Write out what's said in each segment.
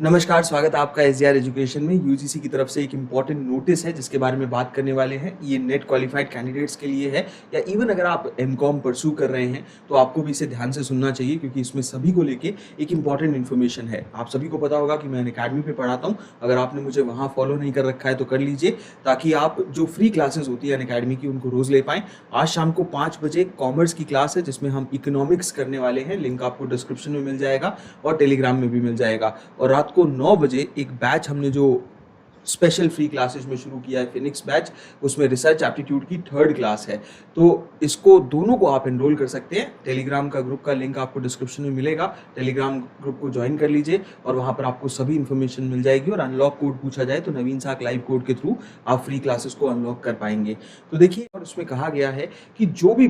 नमस्कार, स्वागत है आपका एसजीआर एजुकेशन में। यूजीसी की तरफ से एक इम्पॉर्टेंट नोटिस है जिसके बारे में बात करने वाले हैं। ये नेट क्वालिफाइड कैंडिडेट्स के लिए है, या इवन अगर आप एमकॉम परस्यू कर रहे हैं तो आपको भी इसे ध्यान से सुनना चाहिए, क्योंकि इसमें सभी को लेके एक इम्पॉर्टेंट इन्फॉर्मेशन है। आप सभी को पता होगा कि मैं अकेडमी पे पढ़ाता हूँ। अगर आपने मुझे वहाँ फॉलो नहीं कर रखा है तो कर लीजिए, ताकि आप जो फ्री क्लासेस होती है अकेडमी की उनको रोज़ ले पाएँ। आज शाम को 5 बजे कॉमर्स की क्लास है जिसमें हम इकोनॉमिक्स करने वाले हैं। लिंक आपको डिस्क्रिप्शन में मिल जाएगा और टेलीग्राम में भी मिल जाएगा। और रात को 9 बजे एक बैच हमने जो स्पेशल फ्री क्लासेस में शुरू किया है, फिनिक्स बैच, उसमें रिसर्च एप्टीट्यूड की 3rd क्लास है। तो इसको दोनों को आप एनरोल कर सकते हैं। टेलीग्राम का ग्रुप का लिंक आपको डिस्क्रिप्शन में मिलेगा। टेलीग्राम ग्रुप को ज्वाइन कर लीजिए और वहाँ पर आपको सभी इन्फॉर्मेशन मिल जाएगी। और अनलॉक कोड पूछा जाए तो नवीन साक लाइव कोड के थ्रू आप फ्री क्लासेस को अनलॉक कर पाएंगे। तो देखिए, और उसमें कहा गया है कि जो भी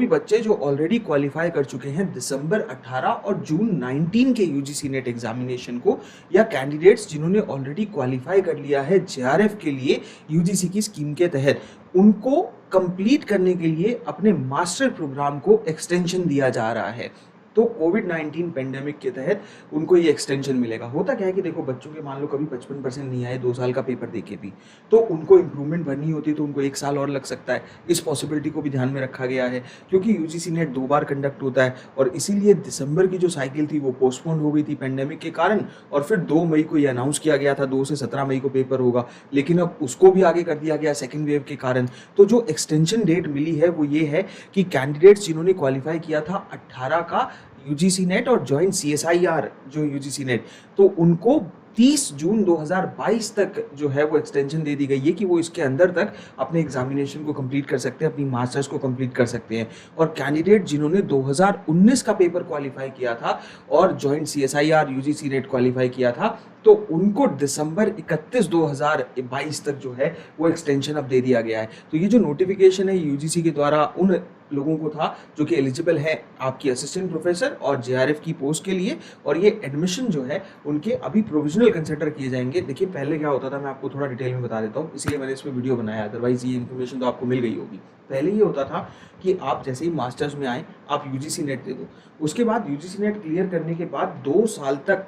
बच्चे जो ऑलरेडी क्वालिफाई कर चुके हैं दिसंबर 18 और जून 19 के यूजीसी नेट एग्जामिनेशन को, या कैंडिडेट्स जिन्होंने ऑलरेडी क्वालिफाई कर लिया है जेआरएफ के लिए यूजीसी की स्कीम के तहत, उनको कंप्लीट करने के लिए अपने मास्टर प्रोग्राम को एक्सटेंशन दिया जा रहा है। तो कोविड-19 पेंडेमिक के तहत उनको ये एक्सटेंशन मिलेगा। होता क्या है कि देखो, बच्चों के मान लो कभी 55% नहीं आए 2 साल का पेपर देके भी, तो उनको इंप्रूवमेंट भरनी होती है, तो उनको 1 साल और लग सकता है। इस पॉसिबिलिटी को भी ध्यान में रखा गया है, क्योंकि यूजीसी नेट 2 बार कंडक्ट होता है और इसीलिए दिसंबर की जो साइकिल थी वो पोस्टपोन हो गई थी पेंडेमिक के कारण। और फिर 2 मई को ये अनाउंस किया गया था 2 से 17 मई को पेपर होगा, लेकिन अब उसको भी आगे कर दिया गया सेकेंड वेव के कारण। तो जो एक्सटेंशन डेट मिली है वो ये है कि कैंडिडेट्स जिन्होंने क्वालिफाई किया था 18 का यूजीसी नेट और जॉइंट सीएसआईआर जो यूजीसी नेट, तो उनको 30 जून 2022 तक जो है वो एक्सटेंशन दे दी गई है कि वो इसके अंदर तक अपने एग्जामिनेशन को कंप्लीट कर सकते हैं, अपनी मास्टर्स को कंप्लीट कर सकते हैं। और कैंडिडेट जिन्होंने 2019 का पेपर क्वालिफाई किया था और joint CSIR UGC net qualify किया था, तो उनको दिसंबर 31 2022 तक जो है वो एक्सटेंशन अब दे दिया गया है। तो ये जो नोटिफिकेशन है यूजीसी के द्वारा उन लोगों को था जो कि एलिजिबल है आपकी असिस्टेंट प्रोफेसर और जेआरएफ की पोस्ट के लिए, और ये एडमिशन जो है उनके अभी प्रोविजनल कंसिडर किए जाएंगे। देखिए, पहले क्या होता था, मैं आपको थोड़ा डिटेल में बता देता हूँ, इसलिए मैंने इसमें वीडियो बनाया, अदरवाइज ये इन्फॉर्मेशन तो आपको मिल गई होगी। पहले ये होता था कि आप जैसे ही मास्टर्स में आए आप यूजीसी नेट दे दो, उसके बाद यूजीसी नेट क्लियर करने के बाद 2 साल तक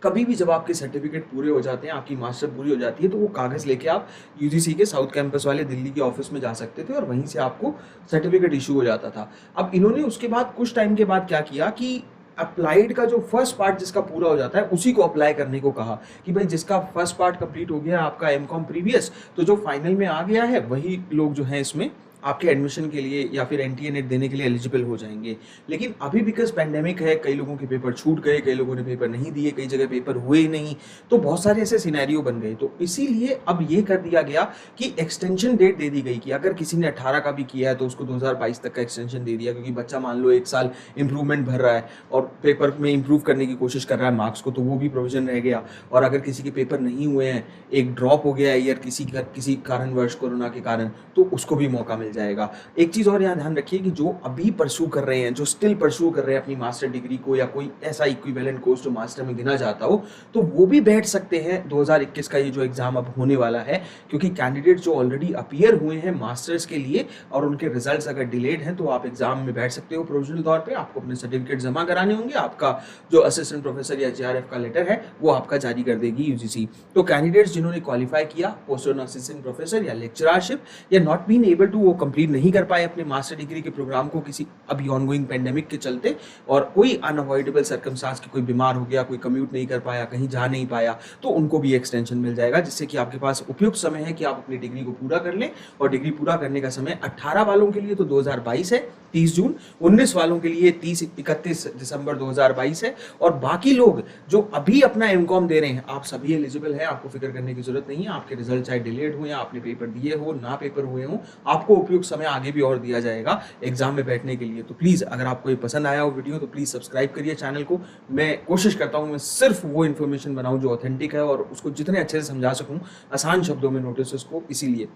कभी भी जब आपके सर्टिफिकेट पूरे हो जाते हैं, आपकी मास्टर पूरी हो जाती है, तो वो कागज़ लेके आप यूजीसी के साउथ कैंपस वाले दिल्ली के ऑफिस में जा सकते थे और वहीं से आपको सर्टिफिकेट इशू हो जाता था। अब इन्होंने उसके बाद कुछ टाइम के बाद क्या किया कि अप्लाइड का जो फर्स्ट पार्ट जिसका पूरा हो जाता है उसी को अप्लाई करने को कहा कि भाई जिसका फर्स्ट पार्ट कंप्लीट हो गया आपका एमकॉम प्रीवियस, तो जो फाइनल में आ गया है वही लोग जो हैं इसमें आपके एडमिशन के लिए या फिर एनटीए नेट देने के लिए एलिजिबल हो जाएंगे। लेकिन अभी बिकॉज पेंडेमिक है, कई लोगों के पेपर छूट गए, कई लोगों ने पेपर नहीं दिए, कई जगह पेपर हुए ही नहीं, तो बहुत सारे ऐसे सिनेरियो बन गए। तो इसीलिए अब ये कर दिया गया कि एक्सटेंशन डेट दे दी गई कि अगर किसी ने 18 का भी किया है तो उसको 2022 तक का एक्सटेंशन दे दिया, क्योंकि बच्चा मान लो 1 साल इंप्रूवमेंट भर रहा है और पेपर में इंप्रूव करने की कोशिश कर रहा है मार्क्स को, तो वो भी प्रोविजन रह गया। और अगर किसी के पेपर नहीं हुए हैं, एक ड्रॉप हो गया है ईयर किसी कारणवश कोरोना के कारण, तो उसको भी मौका मिल जाएगा। एक चीज और यहाँ ध्यान रखिए कि जो अभी परस्यू कर रहे हैं, जो स्टिल परस्यू कर रहे हैं अपनी मास्टर डिग्री को, या कोई ऐसा इक्विवेलेंट कोर्स जो मास्टर में गिना जाता हो, तो वो भी बैठ सकते हैं 2021 का ये जो एग्जाम अब होने वाला है। क्योंकि कैंडिडेट जो ऑलरेडी अपीयर हुए हैं मास्टर्स के लिए और उनके रिजल्ट्स अगर डिलेड हैं, तो आप एग्जाम में बैठ सकते हो प्रोविजनल तौर पर। आपको अपने सर्टिफिकेट जमा कराने होंगे, आपका जो असिस्टेंट प्रोफेसर या जेआरएफ का लेटर है वो आपका जारी कर देगी यूजीसी। तो कैंडिडेट्स जिन्होंने क्वालिफाई किया पोस्ट ऑन असिस्टेंट प्रोफेसर या लेक्चरशिप, या नॉट बीन एबल टू वो कंप्लीट नहीं कर पाए अपने मास्टर डिग्री के प्रोग्राम को किसी अभी ऑनगोइंग पेंडेमिक के चलते, और कोई अनअवॉइडेबल सर्कमस्टांस की कोई बीमार हो गया, कोई कम्यूट नहीं कर पाया, कहीं जा नहीं पाया, तो उनको भी एक्सटेंशन मिल जाएगा, जिससे कि आपके पास उपयुक्त समय है कि आप अपनी डिग्री को पूरा कर लें। और डिग्री पूरा करने का समय 18 वालों के लिए तो 2022 है 30 जून, 19 वालों के लिए 31 दिसंबर 2022 है। और बाकी लोग जो अभी अपना एमकॉम दे रहे हैं, आप सभी एलिजिबल हैं, आपको फिक्र करने की जरूरत नहीं है। आपके रिजल्ट चाहे डिलेड हुए, आपने पेपर दिए हो ना पेपर हुए हो, आपको उपयुक्त समय आगे भी और दिया जाएगा एग्जाम में बैठने के लिए। तो प्लीज, अगर आपको ये पसंद आया हो वीडियो, तो प्लीज सब्सक्राइब करिए चैनल को। मैं कोशिश करता हूँ मैं सिर्फ वो इन्फॉर्मेशन बनाऊं जो ऑथेंटिक है और उसको जितने अच्छे से समझा सकूं आसान शब्दों में नोटिस को, इसीलिए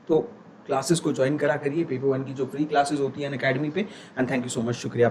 तो क्लासेस को ज्वाइन करा करिए पेपर 1 की जो फ्री क्लासेस होती है अकेडमी पे। And thank you so much, शुक्रिया।